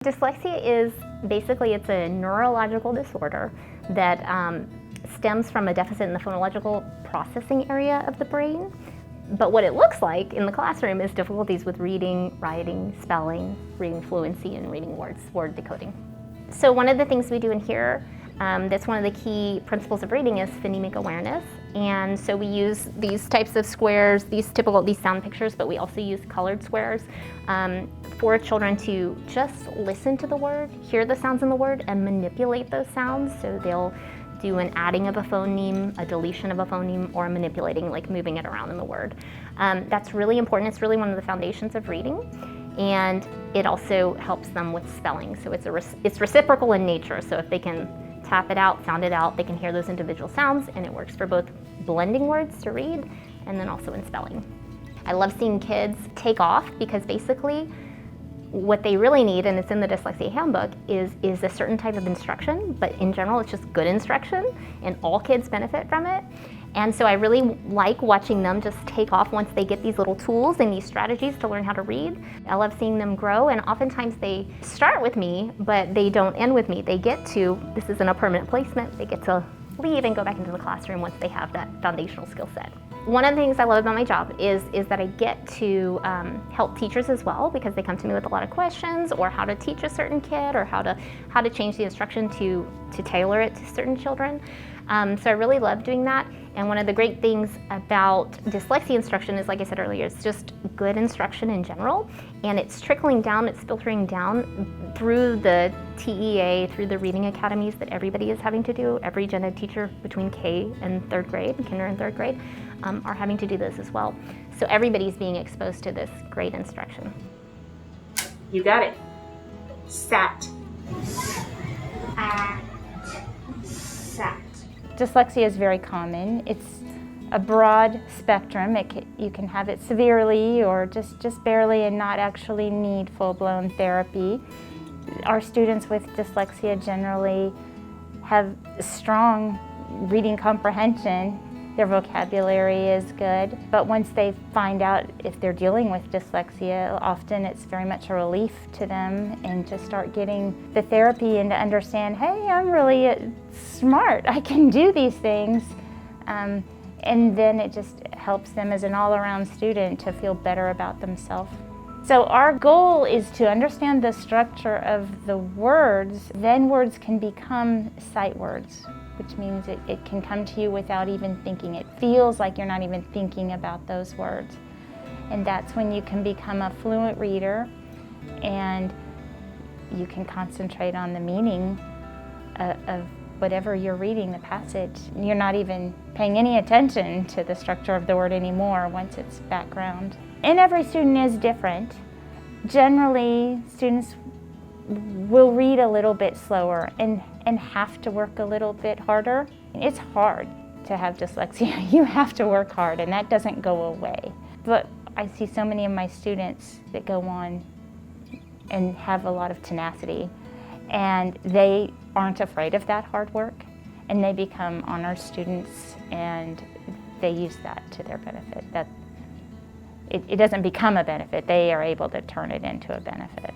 Dyslexia is basically, it's a neurological disorder that stems from a deficit in the phonological processing area of the brain. But what it looks like in the classroom is difficulties with reading, writing, spelling, reading fluency, and reading words, word decoding. So one of the things we do in here, that's one of the key principles of reading, is phonemic awareness. And so we use these types of squares, these sound pictures, but we also use colored squares for children to just listen to the word, hear the sounds in the word, and manipulate those sounds. So they'll do an adding of a phoneme, a deletion of a phoneme, or manipulating, like moving it around in the word. That's really important. It's really one of the foundations of reading. And it also helps them with spelling. So it's reciprocal in nature. So if they can tap it out, sound it out, they can hear those individual sounds, and it works for both blending words to read and then also in spelling. I love seeing kids take off, because basically what they really need, and it's in the dyslexia handbook, is a certain type of instruction, but in general it's just good instruction, and all kids benefit from it. And so I really like watching them just take off once they get these little tools and these strategies to learn how to read. I love seeing them grow, and oftentimes they start with me, but they don't end with me. They get to, this isn't a permanent placement, they get to leave and go back into the classroom once they have that foundational skill set. One of the things I love about my job is that I get to help teachers as well, because they come to me with a lot of questions, or how to teach a certain kid, or how to change the instruction to tailor it to certain children. So I really love doing that. And one of the great things about dyslexia instruction is, like I said earlier, it's just good instruction in general, and it's trickling down, it's filtering down through the TEA, through the reading academies that everybody is having to do. Every gen ed teacher between K and third grade, kinder and third grade, are having to do this as well. So everybody's being exposed to this great instruction. You got it. Sat. Sat. Dyslexia is very common. It's a broad spectrum. You can have it severely or just barely and not actually need full-blown therapy. Our students with dyslexia generally have strong reading comprehension. Their vocabulary is good, but once they find out if they're dealing with dyslexia, often it's very much a relief to them, and to start getting the therapy and to understand, hey, I'm really smart, I can do these things. And then it just helps them as an all-around student to feel better about themselves. So our goal is to understand the structure of the words, then words can become sight words, which means it can come to you without even thinking. It feels like you're not even thinking about those words. And that's when you can become a fluent reader, and you can concentrate on the meaning of whatever you're reading, the passage. You're not even paying any attention to the structure of the word anymore once it's background. And every student is different. Generally, students will read a little bit slower and have to work a little bit harder. It's hard to have dyslexia. You have to work hard, and that doesn't go away. But I see so many of my students that go on and have a lot of tenacity, and they aren't afraid of that hard work, and they become honor students, and they use that to their benefit. It doesn't become a benefit, they are able to turn it into a benefit.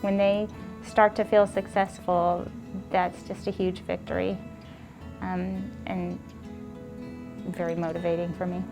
When they start to feel successful, that's just a huge victory, and very motivating for me.